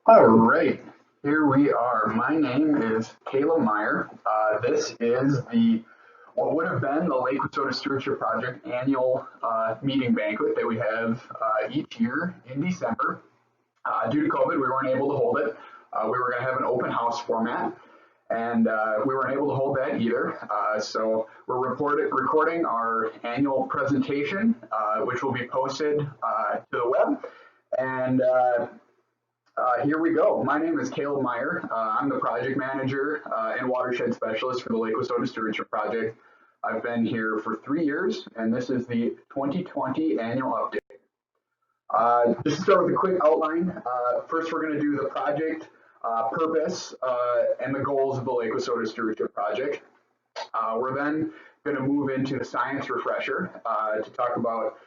All right, here we are. My name is Meyer. This is the what would have been the Lake Wissota Stewardship Project annual meeting banquet that we have each year in December. Due to COVID, we weren't able to hold it. We were going to have an open house format, and we weren't able to hold that either. So we're recording our annual presentation, which will be posted to the web. And here we go. My name is Meyer. I'm the project manager and watershed specialist for the Lake Wissota Stewardship Project. I've been here for 3 years, and this is the 2020 annual update. Just to start with a quick outline, first we're going to do the project purpose and the goals of the Lake Wissota Stewardship Project. We're then going to move into the science refresher to talk about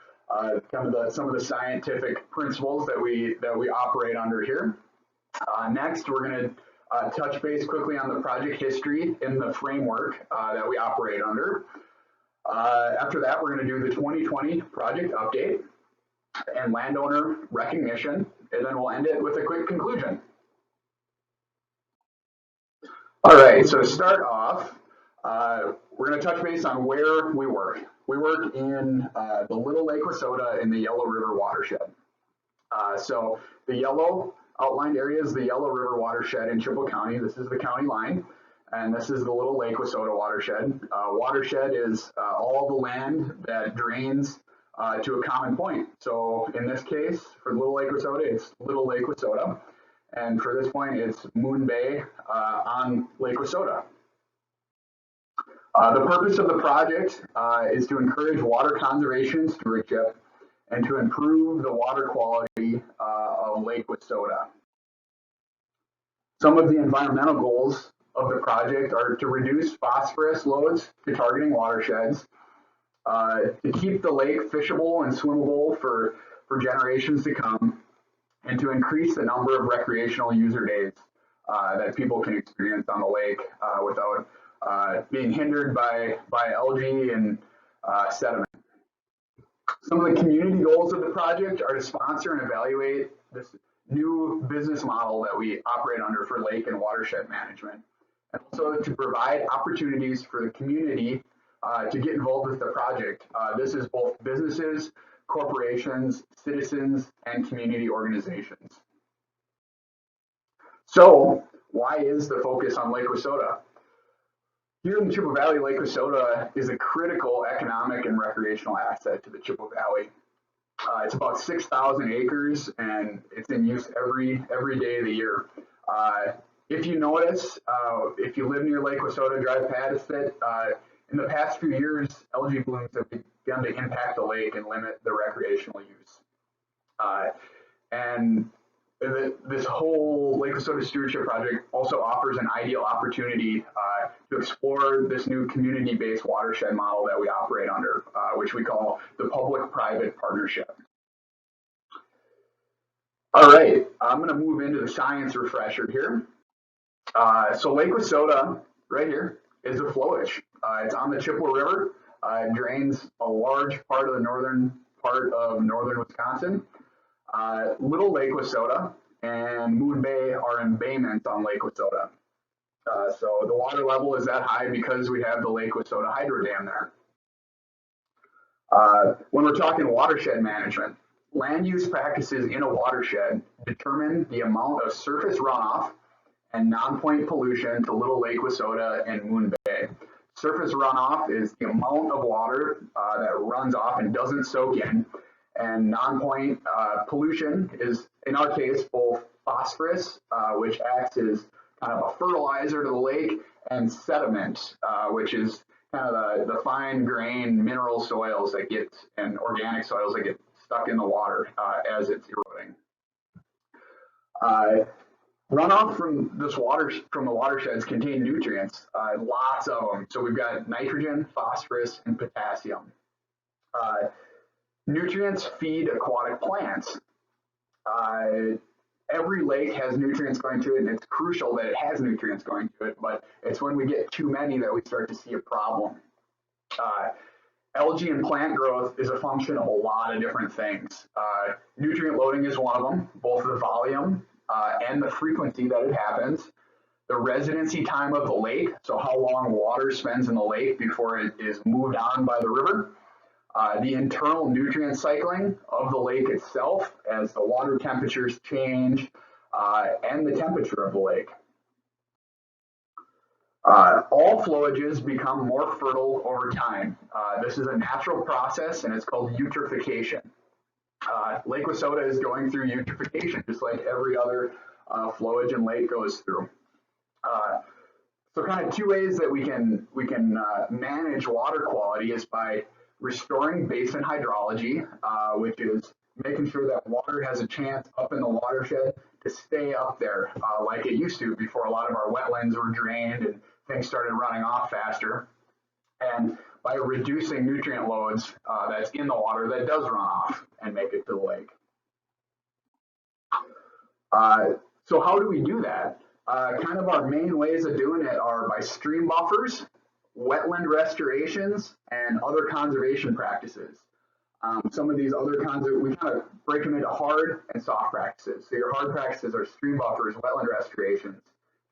some of the scientific principles that we operate under here. Next, we're going to touch base quickly on the project history in the framework that we operate under. After that, we're going to do the 2020 project update and landowner recognition, and then we'll end it with a quick conclusion. All right, so to start off, we're going to touch base on where we work. We work in the Little Lake Wissota in the Yellow River watershed. So the yellow outlined area is the Yellow River watershed in Chippewa County. This is the county line, and this is the Little Lake Wissota watershed. Watershed is all the land that drains to a common point. So in this case, for Little Lake Wissota, it's Little Lake Wissota. And for this point, it's Moon Bay on Lake Wissota. The purpose of the project is to encourage water conservation and stewardship and to improve the water quality of Lake Wissota. Some of the environmental goals of the project are to reduce phosphorus loads to targeting watersheds, to keep the lake fishable and swimmable for generations to come, and to increase the number of recreational user days that people can experience on the lake without being hindered by algae and sediment. Some of the community goals of the project are to sponsor and evaluate this new business model that we operate under for lake and watershed management, and also to provide opportunities for the community to get involved with the project. This is both businesses, corporations, citizens, and community organizations. So, why is the focus on Lake Wissota? Here in the Chippewa Valley, Lake Wissota is a critical economic and recreational asset to the Chippewa Valley. It's about 6,000 acres, and it's in use every day of the year. If you notice, if you live near Lake Wissota, drive past it, in the past few years, algae blooms have begun to impact the lake and limit the recreational use. And this whole Lake Wissota Stewardship Project also offers an ideal opportunity to explore this new community-based watershed model that we operate under, which we call the public-private partnership. All right, I'm going to move into the science refresher here. So Lake Wissota, right here, is a flowage. It's on the Chippewa River. It drains a large part of the northern part of northern Wisconsin. Little Lake Wissota and Moon Bay are embayments on Lake Wissota. So the water level is that high because we have the Lake Wissota hydro dam there. When we're talking watershed management, land use practices in a watershed determine the amount of surface runoff and non-point pollution to Little Lake Wissota and Moon Bay. Surface runoff is the amount of water that runs off and doesn't soak in, and non-point pollution is, in our case, both phosphorus, which acts as kind of a fertilizer to the lake, and sediment, which is kind of the fine grained mineral soils that get, and organic soils that get stuck in the water as it's eroding. Runoff from the watersheds contain nutrients, lots of them. So we've got nitrogen, phosphorus, and potassium. Nutrients feed aquatic plants. Every lake has nutrients going to it, and it's crucial that it has nutrients going to it, but it's when we get too many that we start to see a problem. Algae and plant growth is a function of a lot of different things. Nutrient loading is one of them, both the volume and the frequency that it happens, the residency time of the lake, so how long water spends in the lake before it is moved on by the river, the internal nutrient cycling of the lake itself as the water temperatures change, and the temperature of the lake. All flowages become more fertile over time. This is a natural process and it's called eutrophication. Lake Wissota is going through eutrophication just like every other flowage and lake goes through. So kind of two ways that we can manage water quality is by restoring basin hydrology, which is making sure that water has a chance up in the watershed to stay up there like it used to before a lot of our wetlands were drained and things started running off faster. And by reducing nutrient loads that's in the water that does run off and make it to the lake. So how do we do that? Kind of our main ways of doing it are by stream buffers, wetland restorations, and other conservation practices. Some of these other we kind of break them into hard and soft practices. So your hard practices are stream buffers, wetland restorations,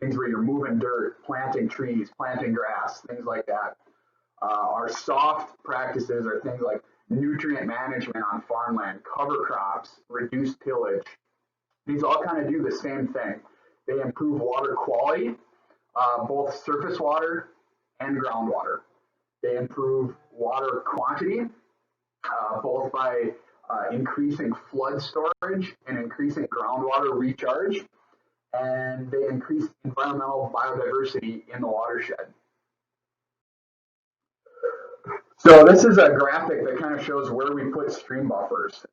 things where you're moving dirt, planting trees, planting grass, things like that. Our soft practices are things like nutrient management on farmland, cover crops, reduced tillage. These all kind of do the same thing. They improve water quality, both surface water and groundwater. They improve water quantity, both by increasing flood storage and increasing groundwater recharge, and they increase environmental biodiversity in the watershed. So this is a graphic that kind of shows where we put stream buffers.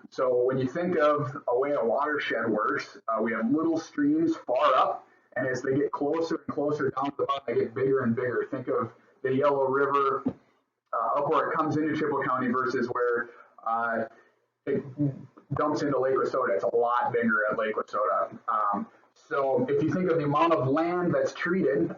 So when you think of a way a watershed works, we have little streams far up, and as they get closer and closer down to the bottom, they get bigger and bigger. Think of the Yellow River up where it comes into Chippewa County versus where it dumps into Lake Wissota. It's a lot bigger at Lake Wissota. So if you think of the amount of land that's treated,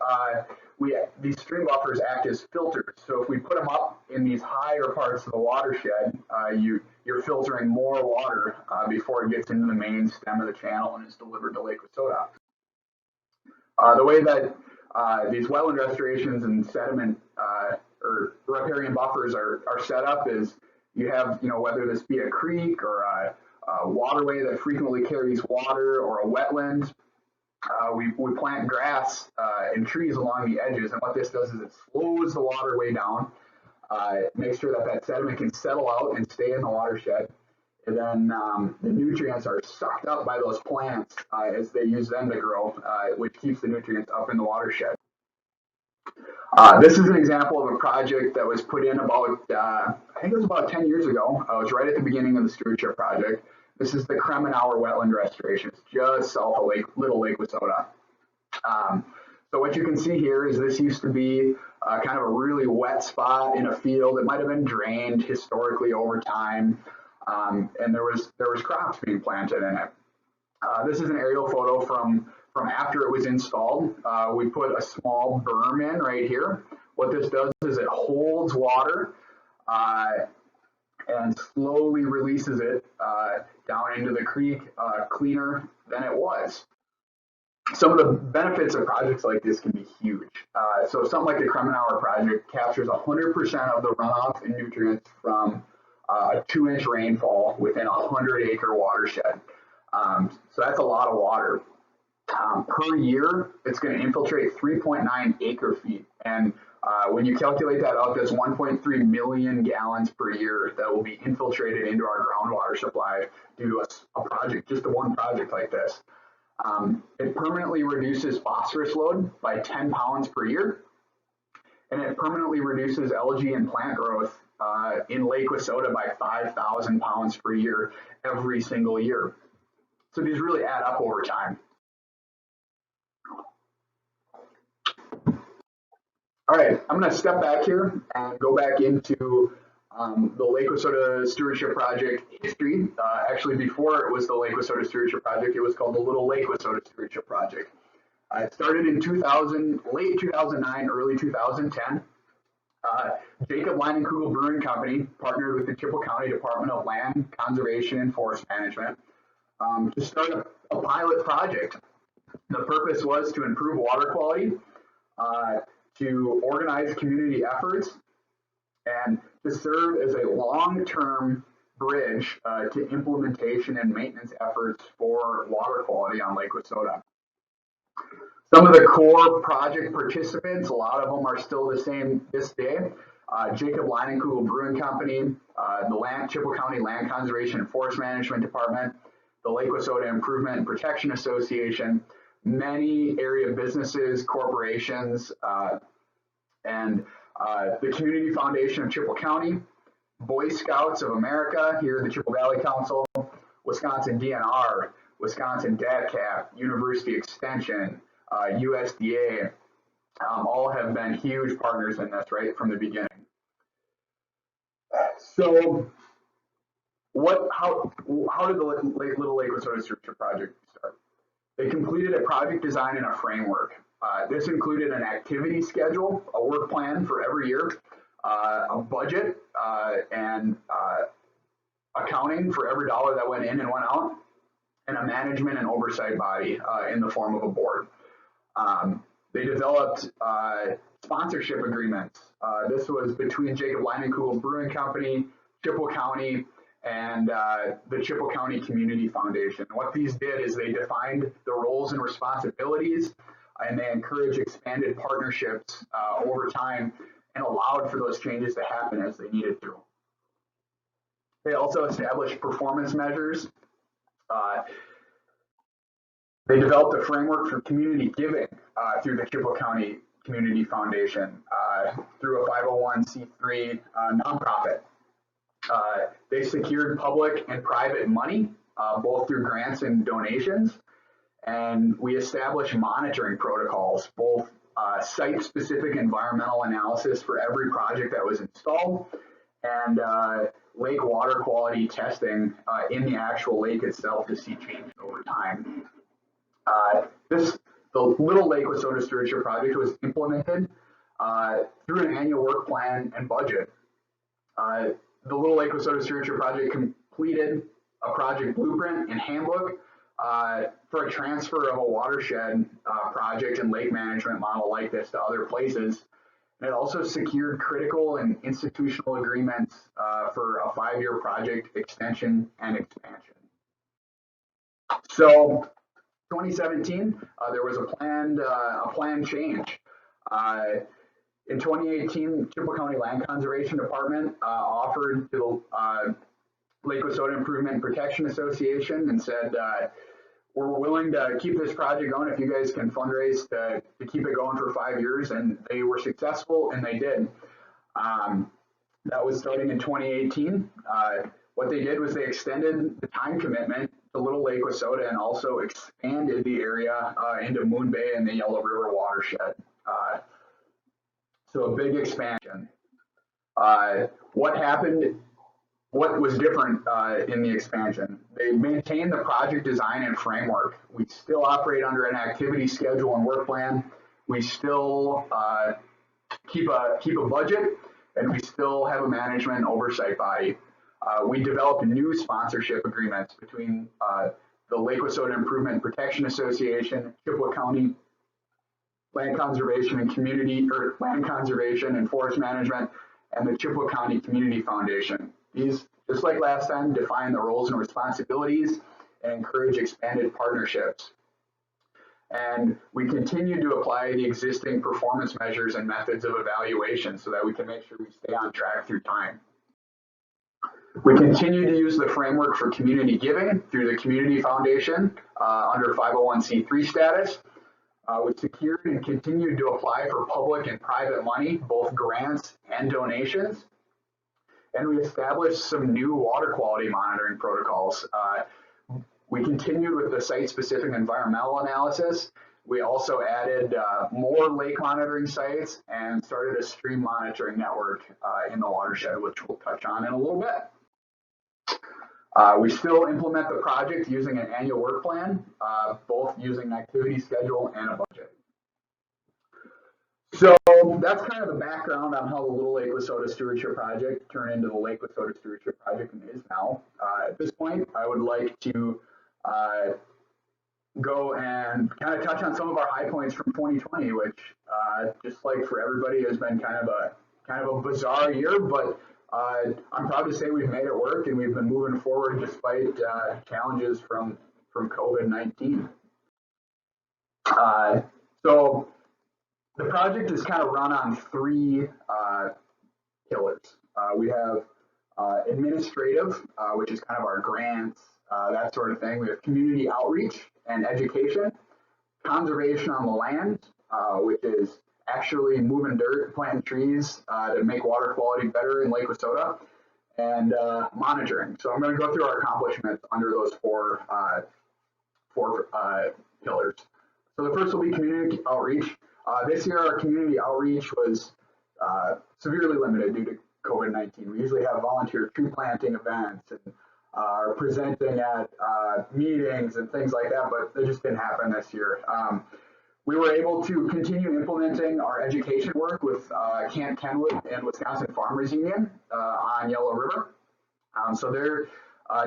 these stream buffers act as filters. So if we put them up in these higher parts of the watershed, you're filtering more water before it gets into the main stem of the channel and is delivered to Lake Wissota. The way that these wetland restorations and sediment or riparian buffers are set up is you have, whether this be a creek or a waterway that frequently carries water or a wetland, we plant grass and trees along the edges, and what this does is it slows the waterway down, makes sure that sediment can settle out and stay in the watershed, and then the nutrients are sucked up by those plants as they use them to grow, which keeps the nutrients up in the watershed. This is an example of a project that was put in about, I think it was about 10 years ago. It was right at the beginning of the stewardship project. This is the Kremenauer wetland restoration. It's just south of Little Lake Wissota. So what you can see here is this used to be kind of a really wet spot in a field. It might have been drained historically over time, and there was crops being planted in it. This is an aerial photo from after it was installed. We put a small berm in right here. What this does is it holds water and slowly releases it down into the creek cleaner than it was. Some of the benefits of projects like this can be huge. So something like the Kremenauer project captures 100% of the runoff and nutrients from a 2-inch rainfall within a 100-acre watershed. So that's a lot of water. Per year, it's going to infiltrate 3.9 acre feet. And when you calculate that out, that's 1.3 million gallons per year that will be infiltrated into our groundwater supply due to a project, just one project like this. It permanently reduces phosphorus load by 10 pounds per year, and it permanently reduces algae and plant growth in Lake Wissota by 5,000 pounds per year every single year. So these really add up over time. All right, I'm going to step back here and go back into the Lake Wissota Stewardship Project history. Actually, before it was the Lake Wissota Stewardship Project, it was called the Little Lake Wissota Stewardship Project. It started in late 2009, early 2010. Jacob Leinenkugel Brewing Company partnered with the Chippewa County Department of Land Conservation and Forest Management to start a pilot project. The purpose was to improve water quality, to organize community efforts, and to serve as a long-term bridge to implementation and maintenance efforts for water quality on Lake Wissota. Some of the core project participants, a lot of them are still the same this day. Jacob Leinenkugel Brewing Company, the Chippewa County Land Conservation and Forest Management Department, the Lake Wissota Improvement and Protection Association, many area businesses, corporations, and the Community Foundation of Chippewa County, Boy Scouts of America, here at the Chippewa Valley Council, Wisconsin DNR, Wisconsin DADCAP, University Extension, USDA, all have been huge partners in this right from the beginning. So how did the Little Lake Wissota Stewardship Project start? They completed a project design and a framework. This included an activity schedule, a work plan for every year, a budget, and accounting for every dollar that went in and went out, and a management and oversight body in the form of a board. They developed sponsorship agreements. This was between Jacob Leinenkugel Brewing Company, Chippewa County, and the Chippewa County Community Foundation. What these did is they defined the roles and responsibilities, and they encouraged expanded partnerships over time and allowed for those changes to happen as they needed to. They also established performance measures. They developed a framework for community giving through the Chippewa County Community Foundation through a 501c3 nonprofit. They secured public and private money, both through grants and donations. And we established monitoring protocols, both site-specific environmental analysis for every project that was installed, and lake water quality testing in the actual lake itself to see changes over time. The Little Lake Wissota Stewardship Project was implemented through an annual work plan and budget. The Little Lake Wissota Stewardship Project completed a project blueprint and handbook for a transfer of a watershed project and lake management model like this to other places. And it also secured critical and institutional agreements for a 5-year project extension and expansion. So 2017, there was a planned change. In 2018, Chippewa County Land Conservation Department offered to the Lake Wissota Improvement and Protection Association and said, we're willing to keep this project going if you guys can fundraise to keep it going for 5 years. And they were successful, and they did. That was starting in 2018. What they did was they extended the time commitment to Little Lake Wissota and also expanded the area into Moon Bay and the Yellow River watershed. So a big expansion. What happened? What was different in the expansion? They maintained the project design and framework. We still operate under an activity schedule and work plan. We still keep a budget, and we still have a management and oversight body. We developed new sponsorship agreements between the Lake Wissota Improvement and Protection Association, Chippewa County Land Conservation and Land Conservation and Forest Management, and the Chippewa County Community Foundation. These, just like last time, define the roles and responsibilities and encourage expanded partnerships. And we continue to apply the existing performance measures and methods of evaluation so that we can make sure we stay on track through time. We continue to use the framework for community giving through the Community Foundation under 501c3 status. We secured and continued to apply for public and private money, both grants and donations. And we established some new water quality monitoring protocols. We continued with the site-specific environmental analysis. We also added more lake monitoring sites and started a stream monitoring network in the watershed, which we'll touch on in a little bit. We still implement the project using an annual work plan, both using an activity schedule and a budget. So that's kind of the background on how the Little Lake Wissota Stewardship Project turned into the Lake Wissota Stewardship Project and is now. At this point, I would like to go and kind of touch on some of our high points from 2020, which just like for everybody has been kind of a bizarre year, but I'm proud to say we've made it work and we've been moving forward despite challenges from COVID-19. So the project is kind of run on three pillars. We have administrative, which is kind of our grants, that sort of thing. We have community outreach and education, conservation on the land, which is actually moving dirt, planting trees to make water quality better in Lake Wissota, and monitoring. So I'm going to go through our accomplishments under those four pillars. So the first will be community outreach. This year our community outreach was severely limited due to COVID-19. We usually have volunteer tree planting events and are presenting at meetings and things like that, but it just didn't happen this year. We were able to continue implementing our education work with Camp Kenwood and Wisconsin Farmers Union on Yellow River. So they're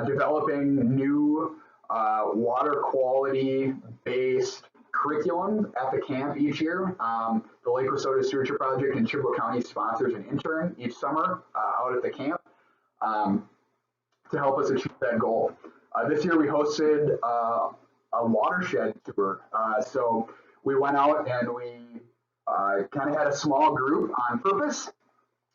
developing new water quality based curriculum at the camp each year. The Lake Wissota Stewardship Project in Chippewa County sponsors an intern each summer out at the camp to help us achieve that goal. This year we hosted a watershed tour. So we went out and we kind of had a small group on purpose,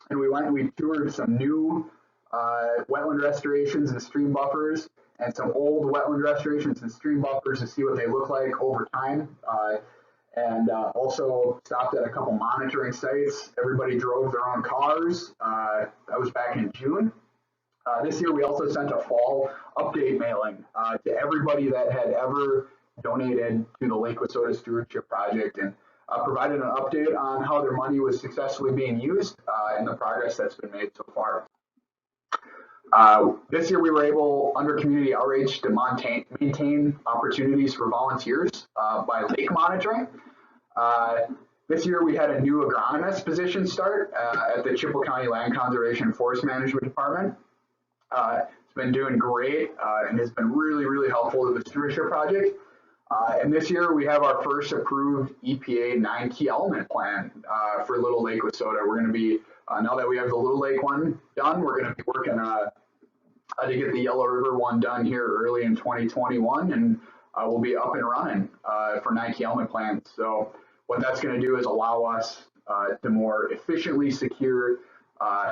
and we toured some new wetland restorations and stream buffers and some old wetland restorations and stream buffers to see what they look like over time. And also stopped at a couple monitoring sites. Everybody drove their own cars. That was back in June. This year we also sent a fall update mailing to everybody that had ever donated to the Lake Wissota Stewardship Project, and provided an update on how their money was successfully being used and the progress that's been made so far. This year we were able, under community outreach, to maintain opportunities for volunteers by lake monitoring. This year we had a new agronomist position start at the Chippewa County Land Conservation and Forest Management Department. It's been doing great and has been really, really helpful to the Stewardship Project. And this year we have our first approved EPA 9 key element plan for Little Lake Wissota. We're going to be, now that we have the Little Lake one done, we're going to be working to get the Yellow River one done here early in 2021, and we'll be up and running for 9 key element plans. So what that's going to do is allow us to more efficiently secure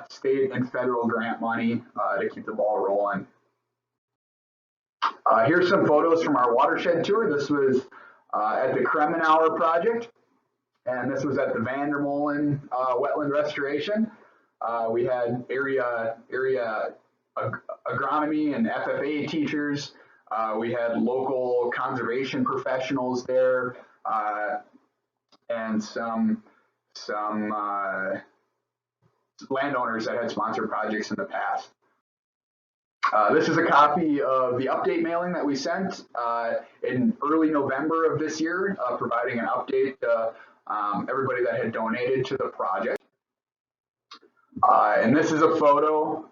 state and federal grant money to keep the ball rolling. Here's some photos from our watershed tour. This was at the Kremenauer project, and this was at the Vandermolen wetland restoration. We had area agronomy and FFA teachers. We had local conservation professionals there, and some landowners that had sponsored projects in the past. This is a copy of the update mailing that we sent in early November of this year, providing an update to everybody that had donated to the project. And this is a photo,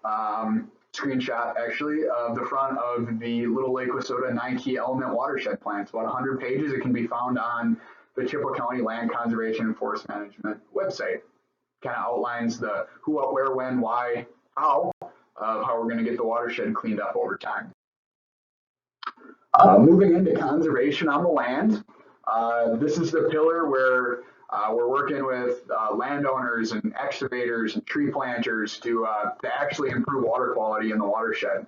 screenshot actually, of the front of the Little Lake Wissota 9 key element watershed plan. It's about 100 pages. It can be found on the Chippewa County Land Conservation and Forest Management website. Kind of outlines the who, what, where, when, why, how of how we're going to get the watershed cleaned up over time. Moving into conservation on the land, this is the pillar where we're working with landowners and excavators and tree planters to actually improve water quality in the watershed.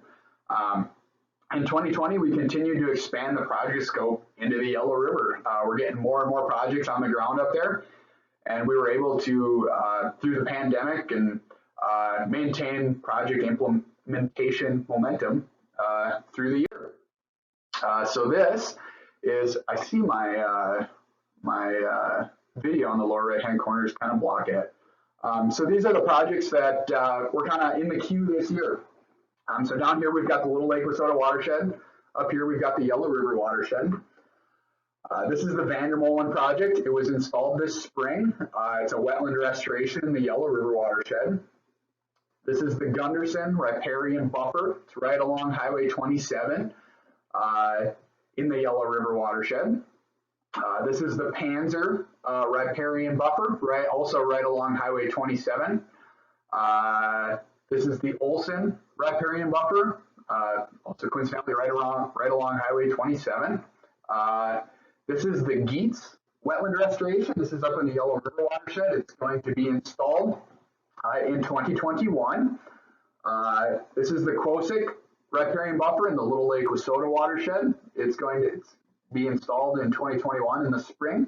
In 2020, we continued to expand the project scope into the Yellow River. We're getting more and more projects on the ground up there, and we were able to, through the pandemic, and maintain project implementation momentum through the year. So this is, I see my video on the lower right-hand corner is kind of blocking it. So these are the projects that were kind of in the queue this year. So down here we've got the Little Lake Wissota watershed. Up here we've got the Yellow River watershed. This is the Vandermolen project. It was installed this spring. It's a wetland restoration in the Yellow River watershed. This is the Gunderson riparian buffer. It's right along Highway 27. in the Yellow River watershed. This is the Panzer riparian buffer, also right along Highway 27. This is the Olson riparian buffer, also coincidentally right along Highway 27. This is the Geets wetland restoration. This is up in the Yellow River watershed. It's going to be installed in 2021. This is the Quosick riparian buffer in the Little Lake Wissota watershed. It's going to be installed in 2021 in the spring.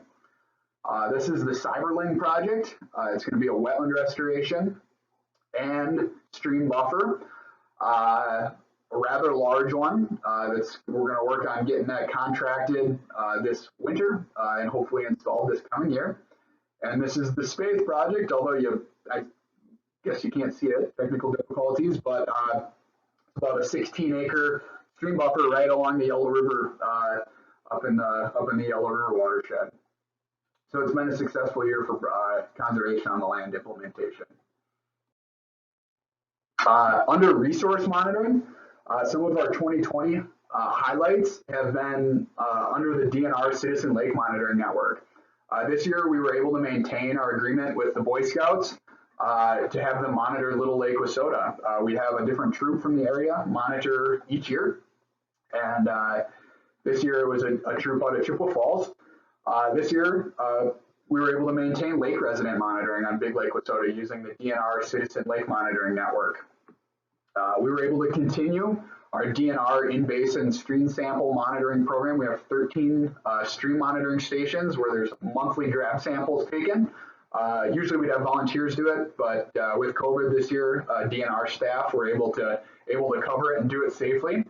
This is the Cyberling project. It's going to be a wetland restoration and stream buffer. A rather large one we're going to work on getting that contracted this winter and hopefully installed this coming year. And this is the Space project, although I guess you can't see it, technical difficulties, but about a 16-acre stream buffer right along the Yellow River, up in the Yellow River watershed. So it's been a successful year for conservation on the land implementation. Under resource monitoring, some of our 2020 highlights have been under the DNR Citizen Lake Monitoring Network. This year, we were able to maintain our agreement with the Boy Scouts to have them monitor Little Lake Wissota. We have a different troop from the area monitor each year, and this year it was a troop out of Chippewa Falls. This year, we were able to maintain lake resident monitoring on Big Lake Wissota using the DNR Citizen Lake Monitoring Network. We were able to continue our DNR in-basin stream sample monitoring program. We have 13 stream monitoring stations where there's monthly grab samples taken. Usually we'd have volunteers do it, but with COVID this year, DNR staff were able to cover it and do it safely.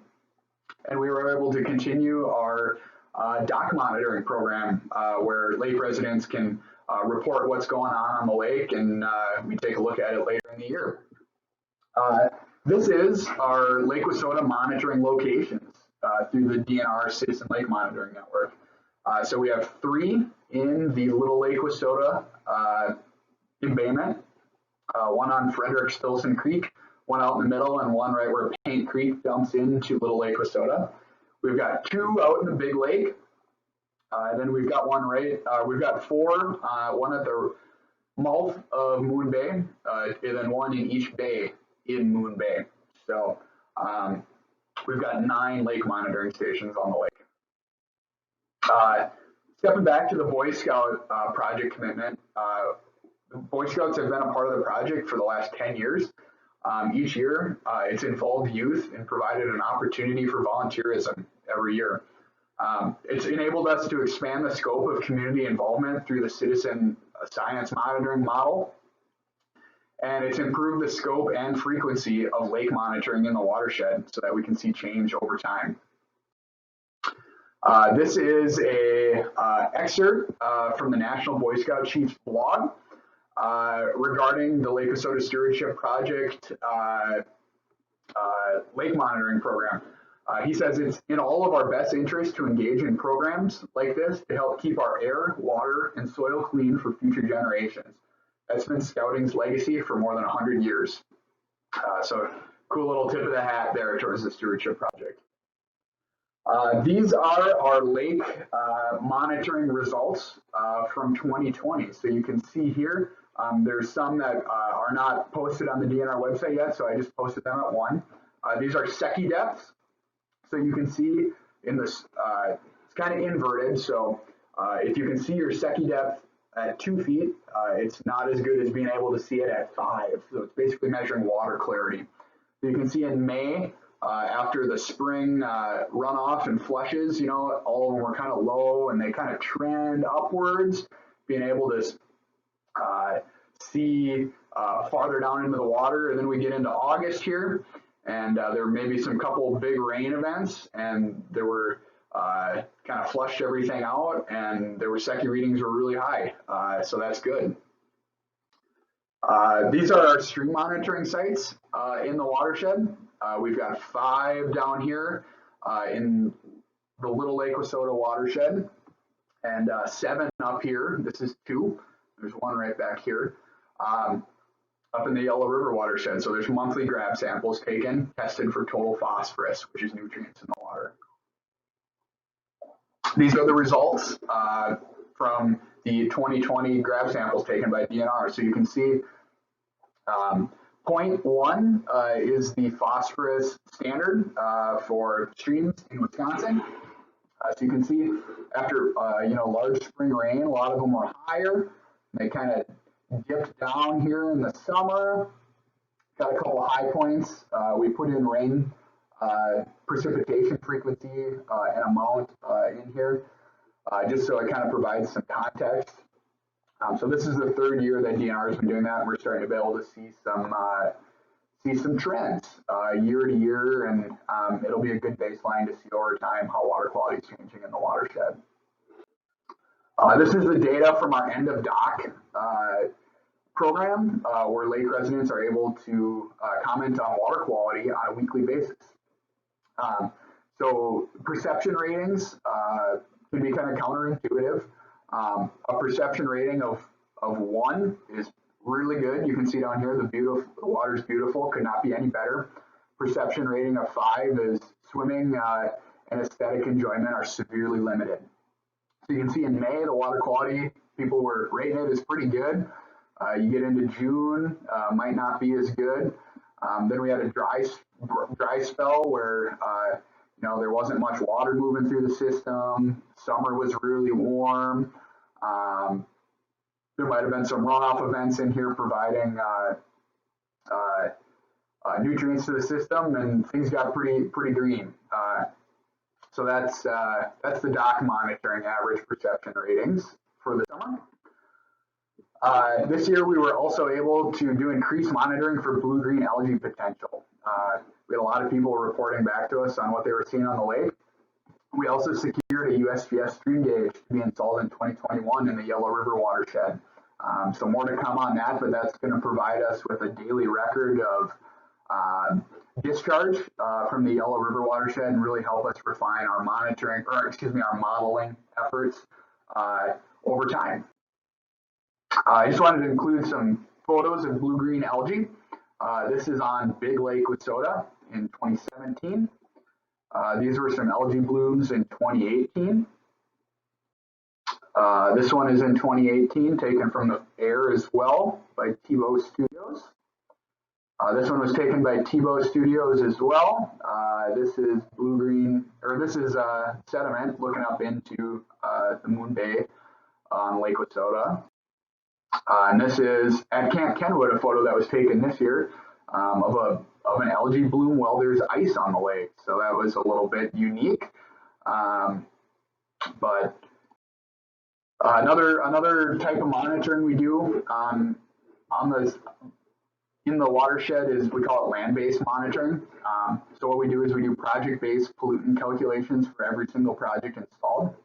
And we were able to continue our dock monitoring program where lake residents can report what's going on the lake, and we take a look at it later in the year. This is our Lake Wissota monitoring locations through the DNR Citizen Lake Monitoring Network. So we have 3 in the Little Lake Wissota embayment, one on Frederick Stilson Creek, one out in the middle, and one right where Paint Creek dumps into Little Lake Wissota. We've got 2 out in the Big Lake. Then we've got we've got 4, one at the mouth of Moon Bay, and then one in each bay in Moon Bay. So we've got 9 lake monitoring stations on the lake. Stepping back to the Boy Scout project commitment, the Boy Scouts have been a part of the project for the last 10 years. Each year, it's involved youth and provided an opportunity for volunteerism every year. It's enabled us to expand the scope of community involvement through the citizen science monitoring model, and it's improved the scope and frequency of lake monitoring in the watershed so that we can see change over time. This is a excerpt from the National Boy Scout Chief's blog regarding the Lake Wissota Stewardship Project lake monitoring program. He says it's in all of our best interest to engage in programs like this to help keep our air, water, and soil clean for future generations. That's been Scouting's legacy for more than 100 years. So cool little tip of the hat there towards the Stewardship Project. These are our lake monitoring results from 2020. So you can see here, there's some that are not posted on the DNR website yet, so I just posted them at 1. These are Secchi depths. So you can see in this, it's kind of inverted. So if you can see your Secchi depth at 2 feet, it's not as good as being able to see it at 5. So it's basically measuring water clarity. So you can see in May, after the spring runoff and flushes, you know, all of them were kind of low and they kind of trend upwards, being able to see farther down into the water. And then we get into August here, and there may be some couple big rain events, and there were kind of flushed everything out, and there were Secchi readings were really high, so that's good. These are our stream monitoring sites in the watershed. We've got 5 down here in the Little Lake Wissota watershed, and 7 up here. This is 2. There's 1 right back here. Up in the Yellow River watershed. So there's monthly grab samples taken, tested for total phosphorus, which is nutrients in the water. These are the results from the 2020 grab samples taken by DNR. So you can see 0.1 is the phosphorus standard for streams in Wisconsin. So you can see after large spring rain, a lot of them were higher. They kind of dipped down here in the summer. Got a couple of high points. We put in rain precipitation frequency and amount in here, just so it kind of provides some context. So this is the third year that DNR has been doing that, and we're starting to be able to see some trends year to year, and it'll be a good baseline to see over time how water quality is changing in the watershed. This is the data from our end of dock program, where lake residents are able to comment on water quality on a weekly basis. So perception ratings can be kind of counterintuitive. A perception rating of 1 is really good. You can see down here the water's beautiful, could not be any better. Perception rating of 5 is swimming and aesthetic enjoyment are severely limited. So you can see in May the water quality people were rating it as pretty good. You get into June, might not be as good. Then we had a dry spell where there wasn't much water moving through the system. Summer was really warm. There might have been some runoff events in here providing nutrients to the system, and things got pretty green. So that's the dock monitoring average perception ratings for the summer. This year we were also able to do increased monitoring for blue-green algae potential. We had a lot of people reporting back to us on what they were seeing on the lake. We also secured a USGS stream gauge to be installed in 2021 in the Yellow River watershed. So more to come on that, but that's going to provide us with a daily record of discharge from the Yellow River watershed and really help us refine our our modeling efforts over time. I just wanted to include some photos of blue-green algae. This is on Big Lake Wissota in 2017. These were some algae blooms in 2018. This one is in 2018, taken from the air as well by Tebow Studios. This one was taken by Tebow Studios as well. This is sediment looking up into the Moon Bay on Lake Wissota. And this is at Camp Kenwood, a photo that was taken this year of an algae bloom while there's ice on the lake. So that was a little bit unique. But another type of monitoring we do in the watershed is we call it land-based monitoring. So what we do is we do project-based pollutant calculations for every single project installed.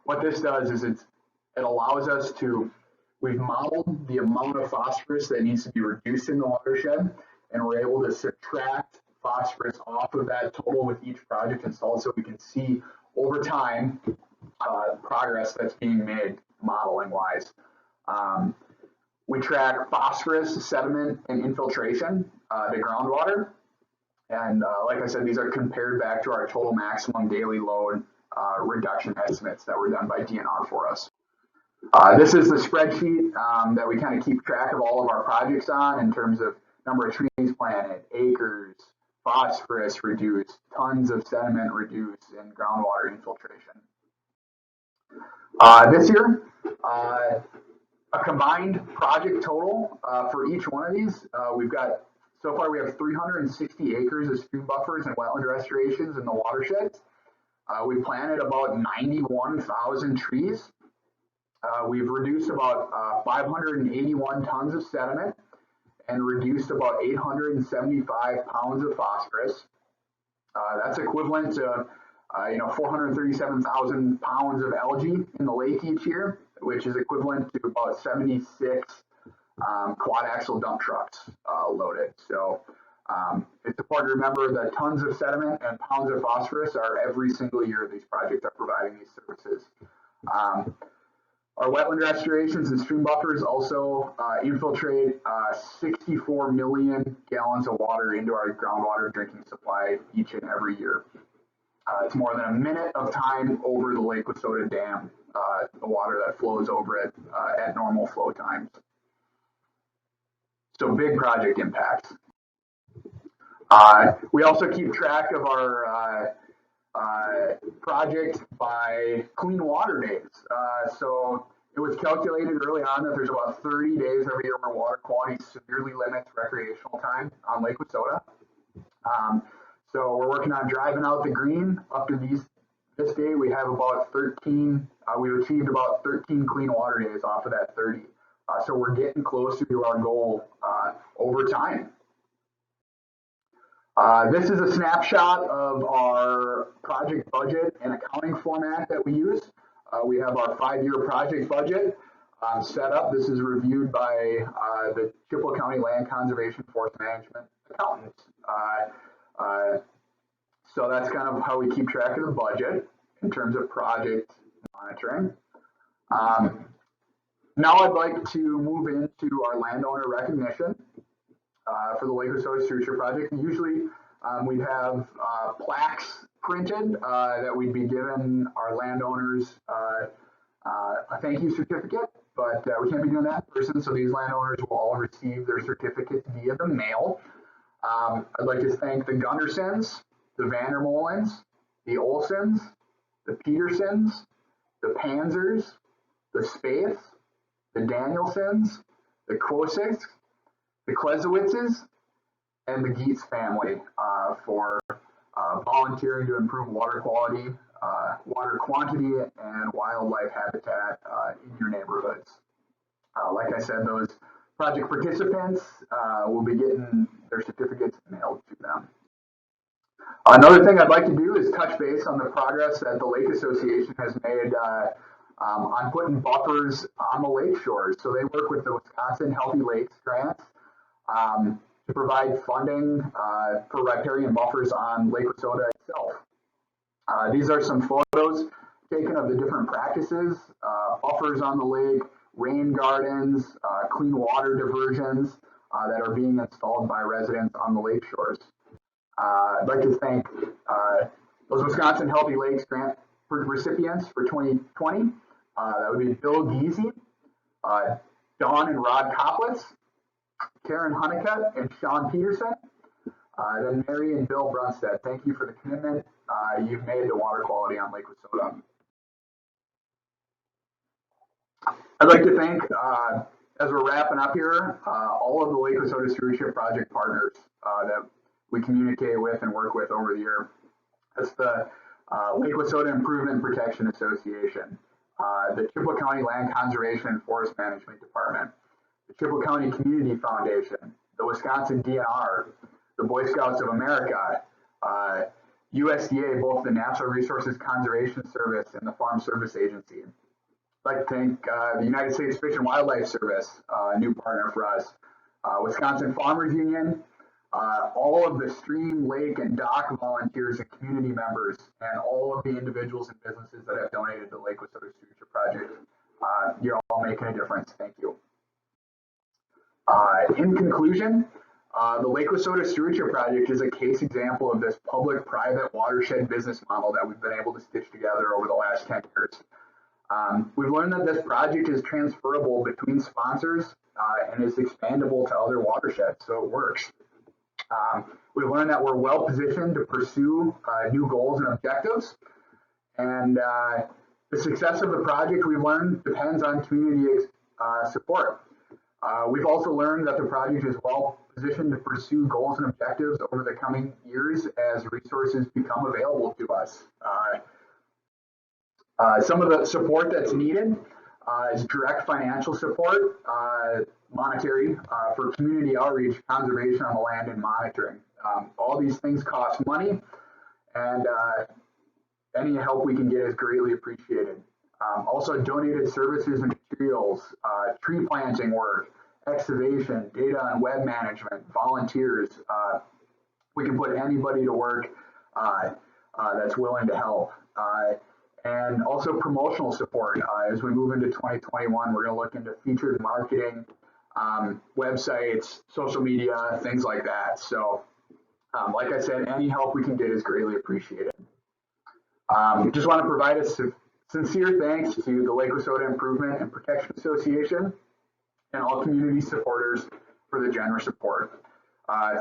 What this does is it allows us we've modeled the amount of phosphorus that needs to be reduced in the watershed, and we're able to subtract phosphorus off of that total with each project installed, so we can see over time progress that's being made modeling wise. We track phosphorus, sediment, and infiltration to groundwater. And like I said, these are compared back to our total maximum daily load reduction estimates that were done by DNR for us. This is the spreadsheet that we kind of keep track of all of our projects on in terms of number of trees planted, acres, phosphorus reduced, tons of sediment reduced, and groundwater infiltration. This year, a combined project total for each one of these, so far we have 360 acres of stream buffers and wetland restorations in the watershed. We planted about 91,000 trees. We've reduced about 581 tons of sediment and reduced about 875 pounds of phosphorus. That's equivalent to 437,000 pounds of algae in the lake each year, which is equivalent to about 76 quad axle dump trucks loaded. So it's important to remember that tons of sediment and pounds of phosphorus are every single year these projects are providing these services. Our wetland restorations and stream buffers also infiltrate 64 million gallons of water into our groundwater drinking supply each and every year. It's more than a minute of time over the Lake Wissota Dam, the water that flows over it at normal flow times. So big project impacts. We also keep track of our project by clean water days. So it was calculated early on that there's about 30 days every year where water quality severely limits recreational time on Lake Wissota. So we're working on driving out the green. Up to this day, we have about 13. We've achieved about 13 clean water days off of that 30. So we're getting closer to our goal over time. This is a snapshot of our project budget and accounting format that we use. We have our 5-year project budget set up. This is reviewed by the Chippewa County Land Conservation Forest Management accountants. So that's kind of how we keep track of the budget in terms of project monitoring. Now I'd like to move into our landowner recognition for the Lake Wissota Stewardship Project. And usually we have plaques printed that we'd be giving our landowners a thank you certificate, but we can't be doing that in person, so these landowners will all receive their certificates via the mail. I'd like to thank the Gundersons, the Vandermolens, the Olsons, the Petersons, the Panzers, the Spaeths, the Danielsons, the Kwosiks, the Klesowitzes, and the Geets family for volunteering to improve water quality, water quantity, and wildlife habitat in your neighborhoods. Like I said, those project participants will be getting their certificates mailed to them. Another thing I'd like to do is touch base on the progress that the Lake Association has made on putting buffers on the lake shores. So they work with the Wisconsin Healthy Lakes grants to provide funding for riparian buffers on Lake Wissota itself. These are some photos taken of the different practices, buffers on the lake, rain gardens, clean water diversions that are being installed by residents on the lake shores. I'd like to thank those Wisconsin Healthy Lakes grant recipients for 2020. That would be Bill Giese, Dawn and Rod Koplitz, Karen Honeycutt, and Sean Peterson. Then Mary and Bill Brunstead. Thank you for the commitment you've made to water quality on Lake Wissota. I'd like to thank, as we're wrapping up here, all of the Lake Wissota Stewardship Project partners that we communicate with and work with over the year. That's the Lake Wissota Improvement and Protection Association, the Chippewa County Land Conservation and Forest Management Department, the Chippewa County Community Foundation, the Wisconsin DNR, the Boy Scouts of America, USDA, both the Natural Resources Conservation Service and the Farm Service Agency. I'd like to thank the United States Fish and Wildlife Service, a new partner for us, Wisconsin Farmers Union, all of the stream, lake, and dock volunteers and community members, and all of the individuals and businesses that have donated to the Lake Wissota Stewardship Project. You're all making a difference. Thank you. In conclusion, the Lake Wissota Stewardship Project is a case example of this public-private watershed business model that we've been able to stitch together over the last 10 years. We've learned that this project is transferable between sponsors and is expandable to other watersheds, so it works. We've learned that we're well positioned to pursue new goals and objectives, and the success of the project, we've learned, depends on community support. We've also learned that the project is well positioned to pursue goals and objectives over the coming years as resources become available to us. Some of the support that's needed is direct financial support, monetary, for community outreach, conservation on the land, and monitoring. All these things cost money, and any help we can get is greatly appreciated. Also, donated services and materials, tree planting work, excavation, data and web management, volunteers. We can put anybody to work that's willing to help. And also promotional support. As we move into 2021, we're going to look into featured marketing, websites, social media, things like that. So, like I said, any help we can get is greatly appreciated. Just want to provide a sincere thanks to the Lake Wissota Improvement and Protection Association and all community supporters for the generous support.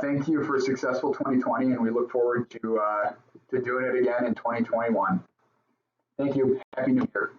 Thank you for a successful 2020, and we look forward to doing it again in 2021. Thank you. Happy New Year.